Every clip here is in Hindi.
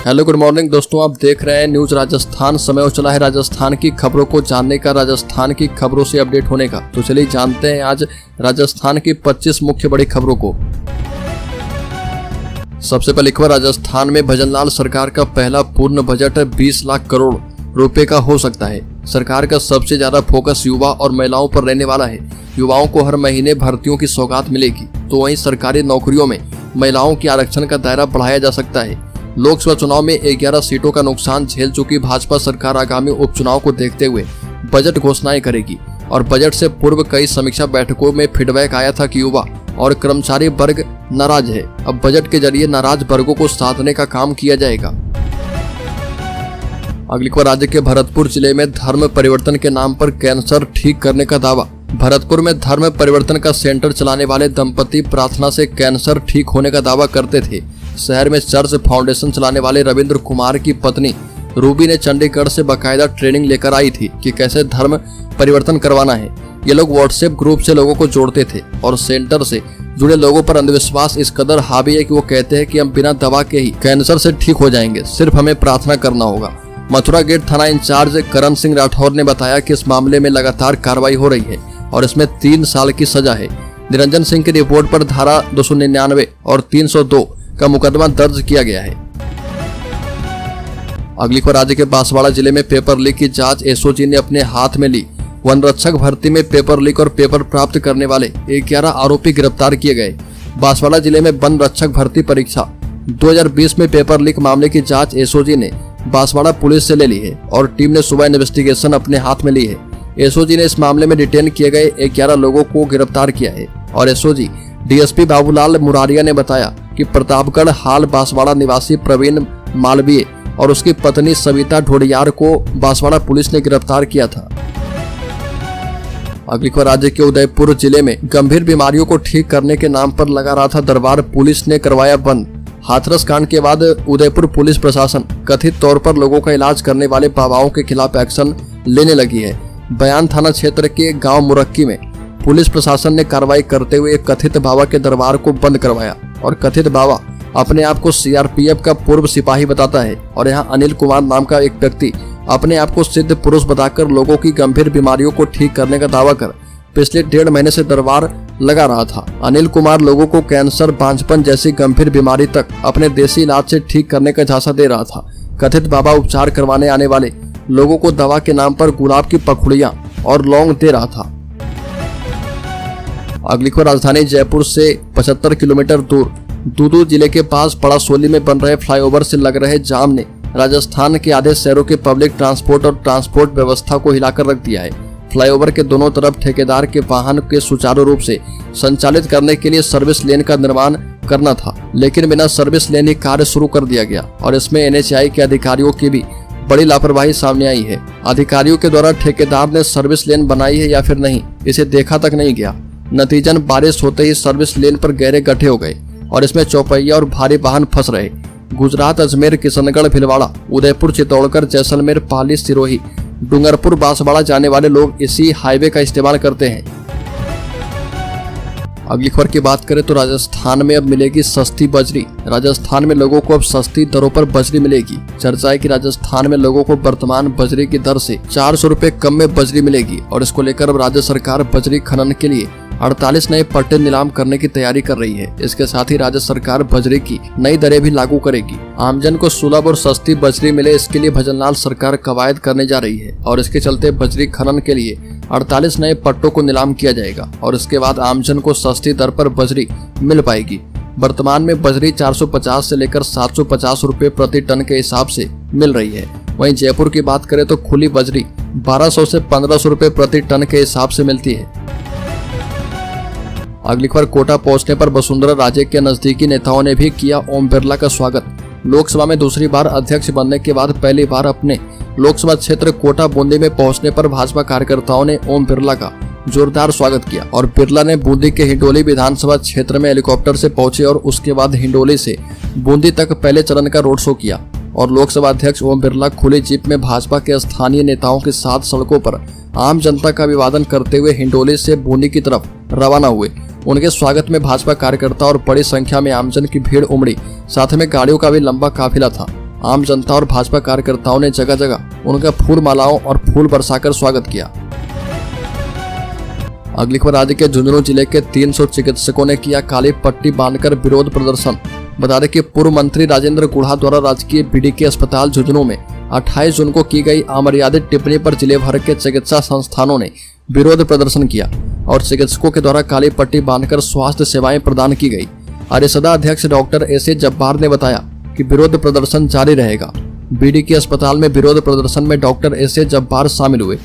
हेलो गुड मॉर्निंग दोस्तों, आप देख रहे हैं न्यूज राजस्थान। समय हो चला है राजस्थान की खबरों को जानने का, राजस्थान की खबरों से अपडेट होने का। तो चलिए जानते हैं आज राजस्थान की 25 मुख्य बड़ी खबरों को। सबसे पहले खबर, राजस्थान में भजनलाल सरकार का पहला पूर्ण बजट 20 लाख करोड़ रुपए का हो सकता है। सरकार का सबसे ज्यादा फोकस युवा और महिलाओं पर रहने वाला है। युवाओं को हर महीने भर्तियों की सौगात मिलेगी, तो वहीं सरकारी नौकरियों में महिलाओं के आरक्षण का दायरा बढ़ाया जा सकता है। लोकसभा चुनाव में 11 सीटों का नुकसान झेल चुकी भाजपा सरकार आगामी उपचुनाव को देखते हुए बजट घोषणाएं करेगी। और बजट से पूर्व कई समीक्षा बैठकों में फीडबैक आया था कि युवा और कर्मचारी वर्ग नाराज है। अब बजट के जरिए नाराज वर्गों को साधने का काम किया जाएगा। अगली खबर, राज्य के भरतपुर जिले में धर्म परिवर्तन के नाम पर कैंसर ठीक करने का दावा। भरतपुर में धर्म परिवर्तन का सेंटर चलाने वाले दंपति प्रार्थना से कैंसर ठीक होने का दावा करते थे। शहर में चर्च फाउंडेशन चलाने वाले रविंद्र कुमार की पत्नी रूबी ने चंडीगढ़ से बाकायदा ट्रेनिंग लेकर आई थी कि कैसे धर्म परिवर्तन करवाना है। ये लोग व्हाट्सएप ग्रुप से लोगों को जोड़ते थे और सेंटर से जुड़े लोगों पर अंधविश्वास इस कदर हावी है कि वो कहते हैं कि हम बिना दवा के ही कैंसर से ठीक हो जाएंगे, सिर्फ हमें प्रार्थना करना होगा। मथुरा गेट थाना इंचार्ज करण सिंह राठौर ने बताया कि इस मामले में लगातार कार्रवाई हो रही है और इसमें 3 साल की सजा है। निरंजन सिंह की रिपोर्ट पर धारा 299 और 302 का मुकदमा दर्ज किया गया है। अगली खबर, राज्य के बांसवाड़ा जिले में पेपर लीक की जांच एसओजी ने अपने हाथ में ली। वन रक्षक भर्ती में पेपर लीक और पेपर प्राप्त करने वाले 11 आरोपी गिरफ्तार किए गए। बांसवाड़ा जिले में वन रक्षक भर्ती परीक्षा 2020 में पेपर लीक मामले की जांच एसओजी ने बांसवाड़ा पुलिस से ले ली है और टीम ने सुबह इन्वेस्टिगेशन अपने हाथ में ली है। एसओजी ने इस मामले में डिटेन किए गए 11 लोगों को गिरफ्तार किया है और एसओजी डीएसपी बाबूलाल मुरारिया ने बताया कि प्रतापगढ़ हाल बांसवाड़ा निवासी प्रवीण मालवीय और उसकी पत्नी सविता ढोडियार को बांसवाड़ा पुलिस ने गिरफ्तार किया था। अगली खबर, राज्य के उदयपुर जिले में गंभीर बीमारियों को ठीक करने के नाम पर लगा रहा था दरबार, पुलिस ने करवाया बंद। हाथरस कांड के बाद उदयपुर पुलिस प्रशासन कथित तौर पर लोगों का इलाज करने वाले बाबाओं के खिलाफ एक्शन लेने लगी है। बयान थाना क्षेत्र के गांव मुरक्की में पुलिस प्रशासन ने कार्रवाई करते हुए एक कथित बाबा के दरबार को बंद करवाया और कथित बाबा अपने आप को सीआरपीएफ का पूर्व सिपाही बताता है और यहाँ अनिल कुमार नाम का एक व्यक्ति अपने आप को सिद्ध पुरुष बताकर लोगों की गंभीर बीमारियों को ठीक करने का दावा कर पिछले 1.5 महीने से दरबार लगा रहा था। अनिल कुमार लोगों को कैंसर, बांझपन जैसी गंभीर बीमारी तक अपने देसी इलाज से ठीक करने का झांसा दे रहा था। कथित बाबा उपचार करवाने आने वाले लोगों को दवा के नाम पर गुलाब की पखुड़ियां और लौंग दे रहा था। अगली खबर, राजधानी जयपुर से 75 किलोमीटर दूर दूदू जिले के पास पड़ासोली में बन रहे फ्लाईओवर से लग रहे जाम ने राजस्थान के आधे शहरों के पब्लिक ट्रांसपोर्ट और ट्रांसपोर्ट व्यवस्था को हिलाकर रख दिया है। फ्लाईओवर के दोनों तरफ ठेकेदार के वाहन के सुचारू रूप से संचालित करने के लिए सर्विस लेन का निर्माण करना था, लेकिन बिना सर्विस लेन ही कार्य शुरू कर दिया गया और इसमें एनएचएआई के अधिकारियों की भी बड़ी लापरवाही सामने आई है। अधिकारियों के द्वारा ठेकेदार ने सर्विस लेन बनाई है या फिर नहीं, इसे देखा तक नहीं गया। नतीजन बारिश होते ही सर्विस लेन पर गहरे गड्ढे हो गए और इसमें चौपहिया और भारी वाहन फंस रहे। गुजरात, अजमेर, किशनगढ़, भीलवाड़ा, उदयपुर, चित्तौड़गढ़, जैसलमेर, पाली, सिरोही, डूंगरपुर, बांसवाड़ा जाने वाले लोग इसी हाईवे का इस्तेमाल करते हैं। अगली खबर की बात करें तो राजस्थान में अब मिलेगी सस्ती बजरी। राजस्थान में लोगों को अब सस्ती दरों पर बजरी मिलेगी। चर्चा है कि राजस्थान में लोगों को वर्तमान बजरी की दर से 400 रुपए कम में बजरी मिलेगी और इसको लेकर अब राज्य सरकार बजरी खनन के लिए 48 नए पट्टे नीलाम करने की तैयारी कर रही है। इसके साथ ही राज्य सरकार बजरी की नई दरें भी लागू करेगी। आमजन को सुलभ और सस्ती बजरी मिले, इसके लिए भजनलाल सरकार कवायद करने जा रही है और इसके चलते बजरी खनन के लिए 48 नए पट्टों को नीलाम किया जाएगा और इसके बाद आमजन को सस्ती दर पर बजरी मिल पाएगी। वर्तमान में बजरी 450 से लेकर 750 रुपए प्रति टन के हिसाब से मिल रही है। वहीं जयपुर की बात करें तो खुली बजरी 1200 से 1500 रुपए प्रति टन के हिसाब से मिलती है। अगली खबर, कोटा पहुंचने पर वसुंधरा राजे के नजदीकी नेताओं ने भी किया ओम बिरला का स्वागत। लोकसभा में दूसरी बार अध्यक्ष बनने के बाद पहली बार अपने लोकसभा क्षेत्र कोटा बूंदी में पहुंचने पर भाजपा कार्यकर्ताओं ने ओम बिरला का जोरदार स्वागत किया और बिरला ने बूंदी के हिंडोली विधानसभा क्षेत्र में हेलीकॉप्टर से पहुंचे और उसके बाद हिंडोली से बूंदी तक पहले चरण का रोड शो किया और लोकसभा अध्यक्ष ओम बिरला खुली जीप में भाजपा के स्थानीय नेताओं के साथ सड़कों पर आम जनता का अभिवादन करते हुए हिंडोली से बूंदी की तरफ रवाना हुए। उनके स्वागत में भाजपा कार्यकर्ता और बड़ी संख्या में आमजन की भीड़ उमड़ी, साथ में गाड़ियों का भी लंबा काफिला था। आम जनता और भाजपा कार्यकर्ताओं ने जगह जगह उनका फूल मालाओं और फूल बरसाकर स्वागत किया। अगली खबर, राज्य के झुंझुनू जिले के 300 चिकित्सकों ने किया काली पट्टी बांधकर विरोध प्रदर्शन। बता दें कि पूर्व मंत्री राजेंद्र गुढ़ा द्वारा राजकीय बीडीके अस्पताल झुंझुनू में 28 जून को की गई अमर्यादित टिप्पणी पर जिले भर के चिकित्सा संस्थानों ने विरोध प्रदर्शन किया और चिकित्सकों के द्वारा काली पट्टी बांधकर स्वास्थ्य सेवाएं प्रदान की गई। आर्यसदा अध्यक्ष डॉक्टर एस.ए. जब्बार ने बताया कि विरोध प्रदर्शन जारी रहेगा। बीडीके अस्पताल में विरोध प्रदर्शन में डॉक्टर एस.ए. जब्बार शामिल हुए।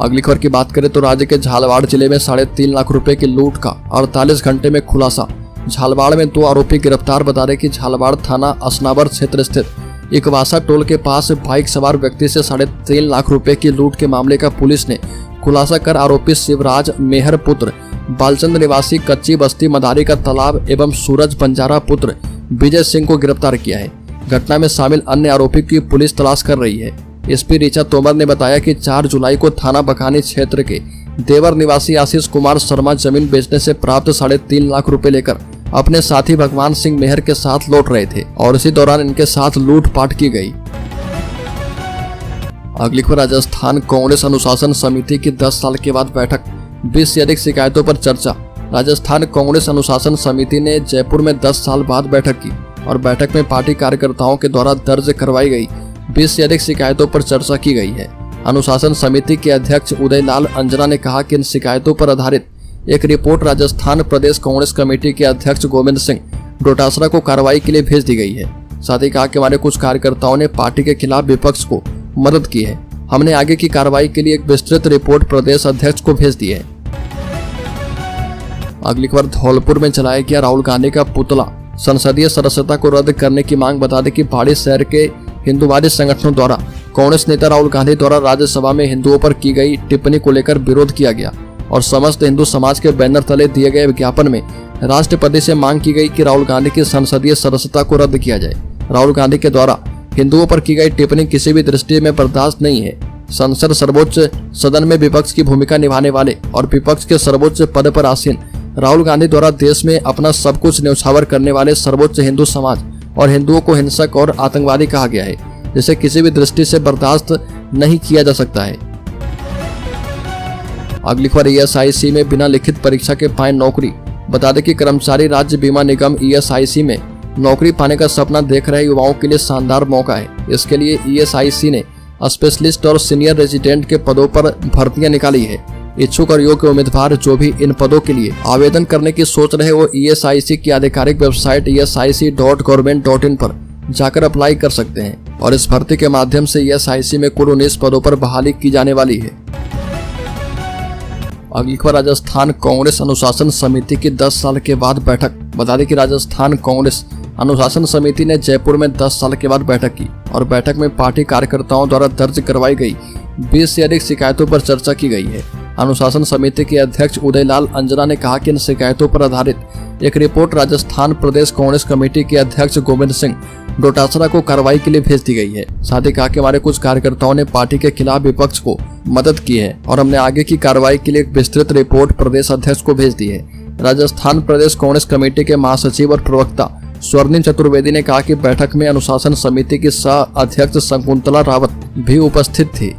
अगली खबर की बात करें तो राज्य के झालावाड़ जिले में 3.5 लाख रुपए की लूट का 48 घंटे में खुलासा। झालावाड़ में 2 आरोपी गिरफ्तार। बता दें कि झालावाड़ थाना असनावर क्षेत्र स्थित इकवासा टोल के पास बाइक सवार व्यक्ति से 3.5 लाख रुपए की लूट के मामले का पुलिस ने खुलासा कर आरोपी शिवराज मेहर पुत्र बालचंद निवासी कच्ची बस्ती मदारी का तालाब एवं सूरज बंजारा पुत्र विजय सिंह को गिरफ्तार किया है। घटना में शामिल अन्य आरोपी की पुलिस तलाश कर रही है। एसपी ऋचा तोमर ने बताया कि 4 जुलाई को थाना बकानी क्षेत्र के देवर निवासी आशीष कुमार शर्मा जमीन बेचने से प्राप्त 3.5 लाख रुपए लेकर अपने साथी भगवान सिंह मेहर के साथ लौट रहे थे और इसी दौरान इनके साथ लूटपाट की गई। अगली खबर, राजस्थान कांग्रेस अनुशासन समिति की 10 साल के बाद बैठक। 20 से अधिक शिकायतों पर चर्चा। राजस्थान कांग्रेस अनुशासन समिति ने जयपुर में 10 साल बाद बैठक की और बैठक में पार्टी कार्यकर्ताओं के द्वारा दर्ज करवाई गई 20 से अधिक शिकायतों पर चर्चा की गई है। अनुशासन समिति के अध्यक्ष उदयलाल अंजना ने कहा कि इन शिकायतों पर आधारित एक रिपोर्ट राजस्थान प्रदेश कांग्रेस कमेटी के अध्यक्ष गोविंद सिंह डोटासरा को कार्रवाई के लिए भेज दी गई है। साथ ही कहा कि हमारे कुछ कार्यकर्ताओं ने पार्टी के खिलाफ विपक्ष को मदद की है। हमने आगे की कार्रवाई के लिए एक विस्तृत रिपोर्ट प्रदेश अध्यक्ष को भेज दी है। अगली खबर, धौलपुर में जलाया गया राहुल गांधी का पुतला। संसदीय सदस्यता को रद्द करने की मांग। बता दें कि पहाड़ी शहर के हिंदूवादी संगठनों द्वारा कांग्रेस नेता राहुल गांधी द्वारा राज्यसभा में हिंदुओं पर की गई टिप्पणी को लेकर विरोध किया गया और समस्त हिंदू समाज के बैनर तले दिए गए विज्ञापन में राष्ट्रपति से मांग की गई कि राहुल गांधी की संसदीय सदस्यता को रद्द किया जाए। राहुल गांधी के द्वारा हिंदुओं पर की गई टिप्पणी किसी भी दृष्टि में बर्दाश्त नहीं है। संसद सर्वोच्च सदन में विपक्ष की भूमिका निभाने वाले और विपक्ष के सर्वोच्च पद पर आसीन राहुल गांधी द्वारा देश में अपना सब कुछ न्यौछावर करने वाले सर्वोच्च हिंदू समाज और हिंदुओं को हिंसक और आतंकवादी कहा गया है, जिसे किसी भी दृष्टि से बर्दाश्त नहीं किया जा सकता है। अगली खबर, ईएसआईसी में बिना लिखित परीक्षा के पाए नौकरी। बता दें कि कर्मचारी राज्य बीमा निगम ईएसआईसी में नौकरी पाने का सपना देख रहे युवाओं के लिए शानदार मौका है। इसके लिए ईएसआईसी ने स्पेशलिस्ट और सीनियर रेजिडेंट के पदों पर भर्तियां निकाली है। इच्छुक और योग्य उम्मीदवार जो भी इन पदों के लिए आवेदन करने की सोच रहे वो ईएसआईसी की आधिकारिक वेबसाइट esic.government.in पर जाकर अप्लाई कर सकते हैं और इस भर्ती के माध्यम से ईएसआईसी में कुल 19 पदों पर बहाली की जाने वाली है। अगली खबर, राजस्थान कांग्रेस अनुशासन समिति की 10 साल के बाद बैठक। बता दें कि राजस्थान कांग्रेस अनुशासन समिति ने जयपुर में 10 साल के बाद बैठक की और बैठक में पार्टी कार्यकर्ताओं द्वारा दर्ज करवाई गई 20 से अधिक शिकायतों पर चर्चा की गई है। अनुशासन समिति के अध्यक्ष उदयलाल अंजना ने कहा कि इन शिकायतों पर आधारित एक रिपोर्ट राजस्थान प्रदेश कांग्रेस कमेटी के अध्यक्ष गोविंद सिंह डोटासरा को कार्रवाई के लिए भेज दी गई है। साथ ही कहा कि हमारे कुछ कार्यकर्ताओं ने पार्टी के खिलाफ विपक्ष को मदद की है और हमने आगे की कार्रवाई के लिए एक विस्तृत रिपोर्ट प्रदेश अध्यक्ष को भेज दी है। राजस्थान प्रदेश कांग्रेस कमेटी के महासचिव और प्रवक्ता स्वर्णिम चतुर्वेदी ने कहा कि बैठक में अनुशासन समिति की सह अध्यक्ष शकुंतला रावत भी उपस्थित थी।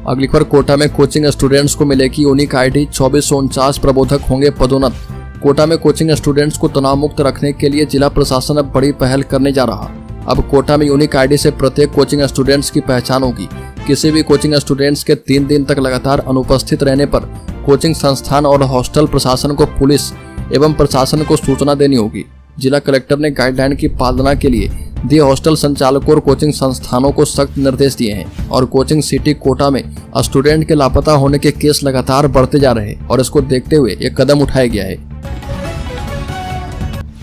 अगली खबर, कोटा में कोचिंग स्टूडेंट्स को मिलेगी यूनिक आईडी। 2449 प्रबोधक होंगे पदोन्नत। कोटा में कोचिंग स्टूडेंट्स को तनाव मुक्त रखने के लिए जिला प्रशासन अब बड़ी पहल करने जा रहा। अब कोटा में यूनिक आईडी से प्रत्येक कोचिंग स्टूडेंट्स की पहचान होगी। किसी भी कोचिंग स्टूडेंट्स के 3 दिन तक लगातार अनुपस्थित रहने पर कोचिंग संस्थान और हॉस्टल प्रशासन को पुलिस एवं प्रशासन को सूचना देनी होगी। जिला कलेक्टर ने गाइडलाइन की पालना के लिए दिए हॉस्टल संचालकों और कोचिंग संस्थानों को सख्त निर्देश दिए हैं और कोचिंग सिटी कोटा में स्टूडेंट के लापता होने के केस लगातार बढ़ते जा रहे हैं और इसको देखते हुए एक कदम उठाया गया है।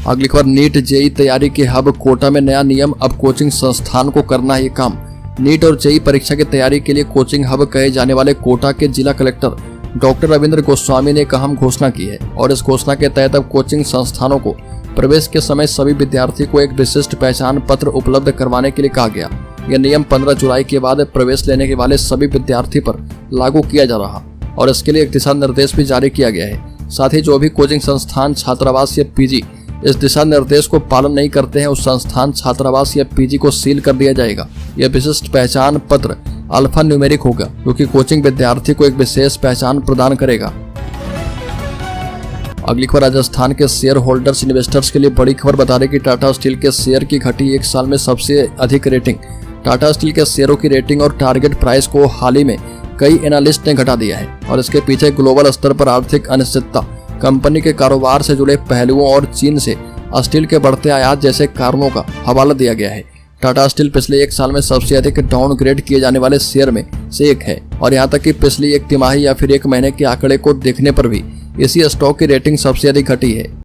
अगली खबर, नीट जेई तैयारी के हब कोटा में नया नियम। अब कोचिंग संस्थान को करना है ये काम। नीट और जेई परीक्षा की तैयारी के लिए कोचिंग हब कहे जाने वाले कोटा के जिला कलेक्टर डॉक्टर रविंद्र गोस्वामी ने एक अहम घोषणा की है और इस घोषणा के तहत अब कोचिंग संस्थानों को प्रवेश के समय सभी विद्यार्थी को एक विशिष्ट पहचान पत्र उपलब्ध करवाने के लिए कहा गया। यह नियम 15 जुलाई के बाद प्रवेश लेने के वाले सभी विद्यार्थी पर लागू किया जा रहा और इसके लिए एक दिशा निर्देश भी जारी किया गया है। साथ ही जो भी कोचिंग संस्थान छात्रावास या पीजी इस दिशा निर्देश को पालन नहीं करते हैं उस संस्थान, छात्रावास या पीजी को सील कर दिया जाएगा। यह विशिष्ट पहचान पत्र अल्फा न्यूमेरिक होगा, क्योंकि कोचिंग विद्यार्थी को एक विशेष पहचान प्रदान करेगा। अगली खबर राजस्थान के शेयर होल्डर्स इन्वेस्टर्स के लिए बड़ी खबर बता रही कि टाटा स्टील के शेयर की घटी एक साल में सबसे अधिक रेटिंग। टाटा स्टील के शेयरों की रेटिंग और टारगेट प्राइस को हाल ही में कई एनालिस्ट ने घटा दिया है और इसके पीछे ग्लोबल स्तर पर आर्थिक अनिश्चितता, कंपनी के कारोबार से जुड़े पहलुओं और चीन से स्टील के बढ़ते आयात जैसे कारणों का हवाला दिया गया है। टाटा स्टील पिछले एक साल में सबसे अधिक डाउनग्रेड किए जाने वाले शेयर में से एक है और यहाँ तक कि पिछली एक तिमाही या फिर एक महीने के आंकड़े को देखने पर भी इसी स्टॉक की रेटिंग सबसे अधिक घटी है।